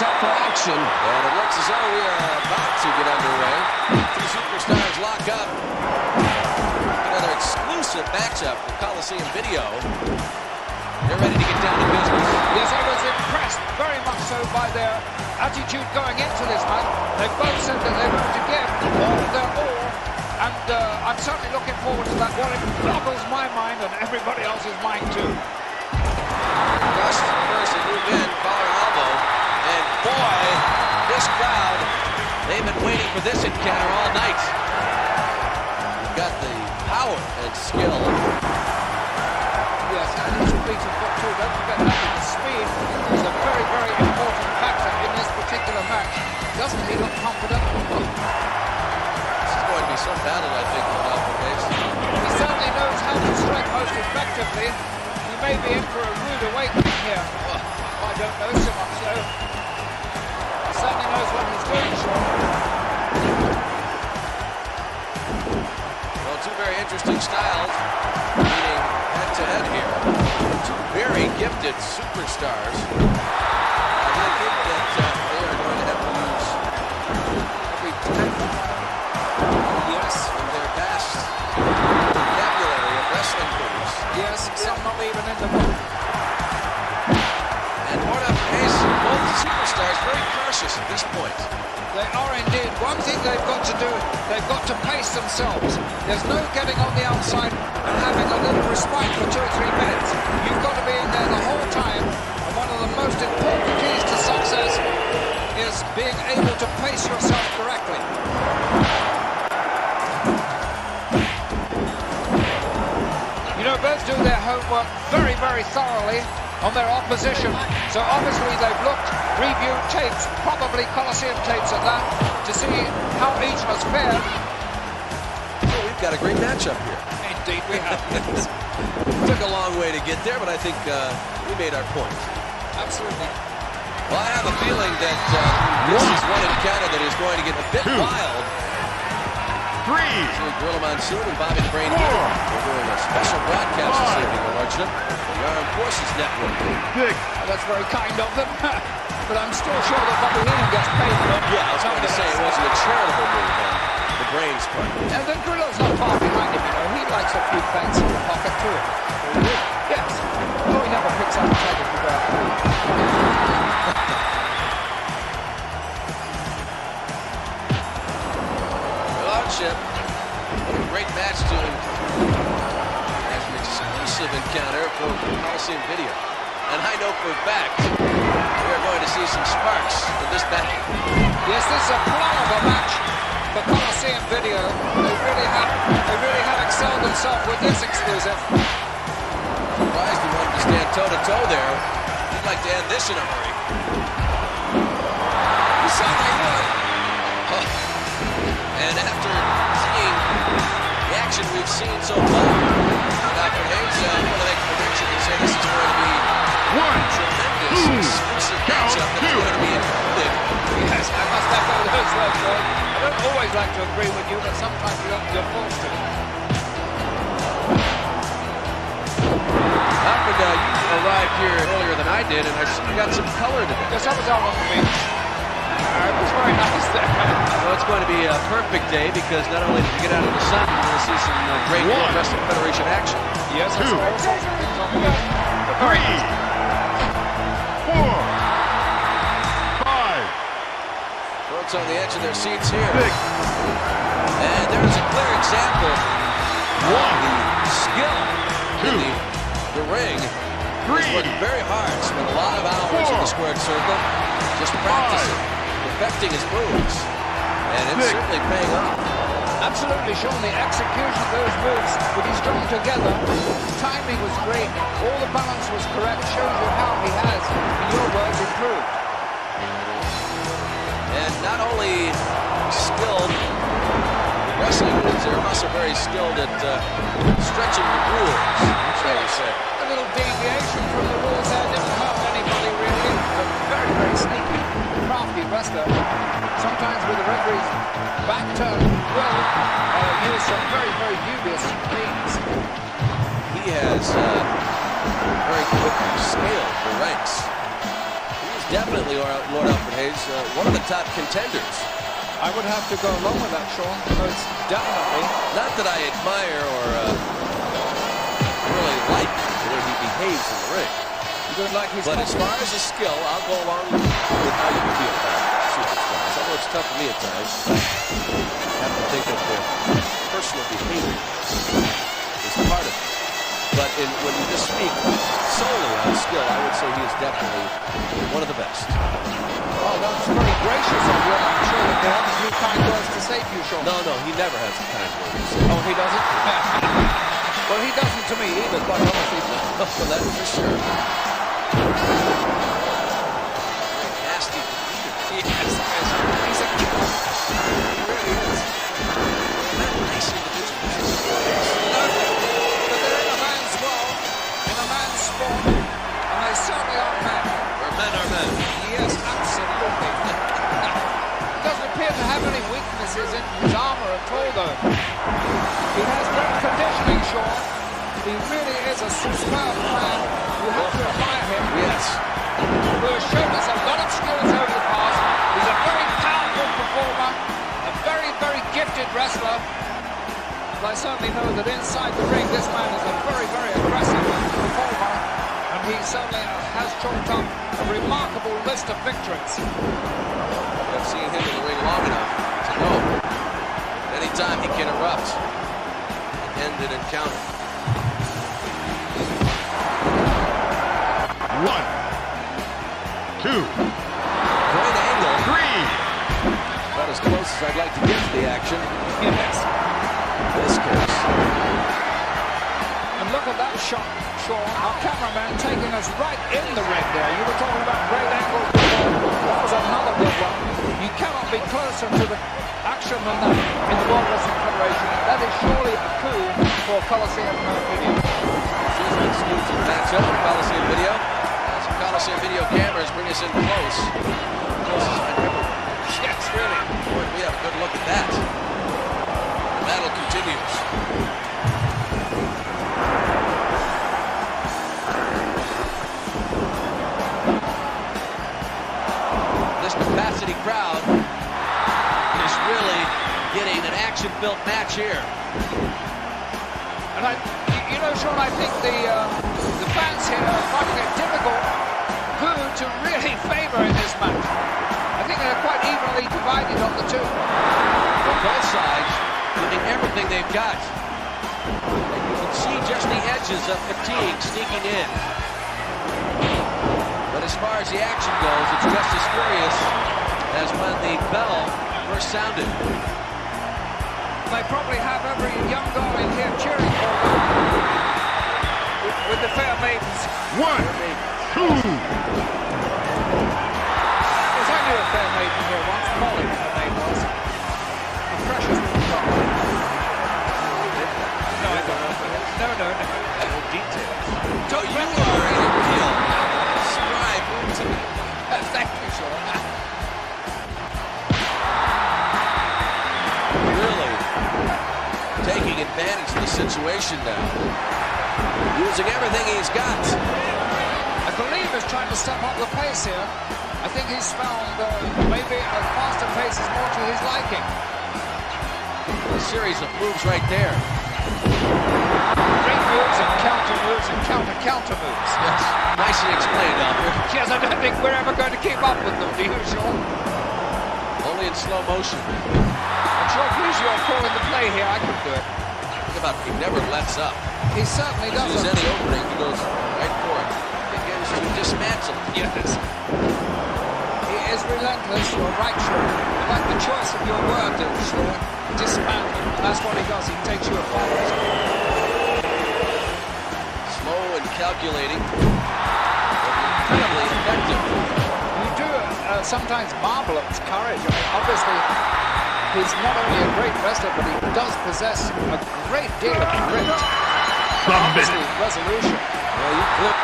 set for action. And it looks as though we are about to get underway. Two superstars lock up. Another exclusive matchup for Coliseum Video. They're ready to get down to business. Yes, I was impressed very much so by their attitude going into this match. They both said that they were to give all of their all, and I'm certainly looking forward to that. Well, it boggles my mind and everybody else's mind too. Rushed first and moved in, collar elbow, and boy, this crowd, they've been waiting for this encounter all night. You've got the power and skill. Yes, and his feet of foot too. Don't forget that the speed is a very, very important factor in this particular match. Doesn't he look confident? This is going to be some battle, I think, going off the base. He certainly knows how to strike most effectively. He may be in for a rude awakening here. I don't know so much, so he certainly knows what he's doing, Sean. Well, two very interesting styles meeting head-to-head here. Two very gifted superstars. I really think that they are going to have to use every tactic, yes, from their vast vocabulary of wrestling moves. Yes, some not even in the book. And what up, Ace, both superstars very cautious at this point. They are indeed. One thing they've got to do, they've got to pace themselves. There's no getting on the outside and having a little respite for 2 or 3 minutes. You've got to be in there the whole time. And one of the most important keys to success is being able to pace yourself correctly. You know, both do their homework very, very thoroughly on their opposition. So obviously they've looked, reviewed tapes, probably Coliseum tapes at that, to see how each has fared. So we've got a great matchup here. Indeed we have. Took a long way to get there, but I think we made our point. Absolutely. Well, I have a feeling that this is one encounter that is going to get a bit wild. 3. Gorilla Monsoon and Bobby the Brain here. We're doing a special broadcast this evening, Your Lordship, on the Armed Forces Network. 6. Well, that's very kind of them. But I'm still sure that Bobby Heenan gets paid for it. Yeah, I was going to say it wasn't a charitable move on the Brain's part. And then Gorilla's not far behind him, you know. He likes a few pence in the pocket too. Yes. Oh, he never picks up a tag if you go out through. Lordship, what a great match to as an exclusive encounter for Coliseum Video. And I know for a fact we are going to see some sparks in this battle. Yes, this is a plan of a match for Coliseum Video. They really have excelled themselves with this exclusive. Surprised he wanted to stand toe-to-toe there. He'd like to end this in a hurry. He certainly would. Oh. And after seeing the action we've seen so far, Dr. Hayes will make a prediction and say this is going to be a tremendous exclusive matchup that's going to be included. Yes, I must echo those words, Lloyd. I don't always like to agree with you, but sometimes you're forced to. Alfred, you arrived here earlier than I did, and I see you got some color today. Yes, I was out on the beach. It was very nice there. Well, it's going to be a perfect day because not only did you get out in the sun, you're going to see some great World Wrestling Federation action. Yes, I saw all sorts of things on the beach. 3. 4. 5. Folks on the edge of their seats here. 6. And there's a clear example of the skill in the ring. 3. He's worked very hard, spent a lot of hours in the squared circle, just practicing, perfecting his moves, and it's certainly paying off. Absolutely, Sean, the execution of those moves with his strung together, timing was great, all the balance was correct, shows you how he has, in your words, improved. And not only skilled in wrestling moves, they're also very skilled at stretching the rules, shall we say. A little deviation from the rules there didn't hurt anybody really. A very, very sneaky, crafty wrestler. Sometimes with the referee's back turn, will use some very, very dubious means. He has very quick scaled the ranks. He's definitely, Lord Alfred Hayes, one of the top contenders. I would have to go along with that, Sean. Most definitely. Not that I admire or really like the way he behaves in the ring. You don't like his But as far as the skill, I'll go along with how you feel about superstars. I know it's tough for me at times. I have to think of their personal behavior is part of it. But when you just speak solely on skill, I would say he is definitely one of the best. Oh, that's very gracious of you. I'm sure that there are a few kind words to say to you, Sean. No, he never has a kind word to say. Oh, he doesn't? Well, he doesn't to me either, quite honestly. Well, that's for sure. Very nasty. Yes, he's a killer. He really is. Not nice individual. But they're in a man's world, in a man's sport, and they certainly are men. Where men are men. Yes, absolutely. He doesn't appear to have any weaknesses in his armor at all, though. He has great conditioning, Sean. He really is a superb man. You have to admire him. Yes. Who has shown us a lot of skills over the past. He's a very powerful performer, a very, very gifted wrestler. But I certainly know that inside the ring, this man is a very, very aggressive performer. And he certainly has chalked up a remarkable list of victories. I've seen him in the ring long enough to know anytime he can erupt and end an encounter. 1, 2, Great angle. 3. About as close as I'd like to get to the action. Yes. In this case. And look at that shot, Sean. Our cameraman taking us right in the ring there. You were talking about great angles before. That was another good one. You cannot be closer to the action than that in the World Wrestling Federation. That is surely a coup for Coliseum Video. Excuse me, that's up for Coliseum Video. Some Coliseum Video cameras bring us in close. Close as I've ever. Yes, really. Boy, we have a good look at that. The battle continues. This capacity crowd is really getting an action-built match here. And you know, Sean, I think the fans here are finding it difficult who to really favour in this match. I think they're quite evenly divided on the two. From both sides, giving everything they've got. And you can see just the edges of fatigue sneaking in. But as far as the action goes, it's just as furious as when the bell first sounded. They probably have every young girl in here cheering for them with the fair maidens. 1, 2. Yes, I knew a fair maiden here once. Molly, her name was. A precious little girl. No, I don't know. No. No details. So you are a real scribe to me. Thank you, Sean. Really taking advantage of the situation now. Using everything he's got. I believe he's trying to step up the pace here. I think he's found maybe a faster pace is more to his liking. A series of moves right there. Great moves and counter moves and counter moves. Yes, nicely explained, Albert. Yes, I don't think we're ever going to keep up with them, do you, Sean? Only in slow motion. I'm sure if he's your call in the play here, I could do it. Think about it, he never lets up. He certainly As soon as doesn't. any opening, he goes right for it. Begins to dismantle. Yes. He is relentless, you're right, Sean. I like the choice of your word, Sean. Dismantle. That's what he does. He takes you apart. Slow and calculating. Incredibly effective. You do sometimes marvel at his courage. I mean, obviously, he's not only a great wrestler, but he does possess a great deal of grit. Submit. Obviously, resolution. Well, you flip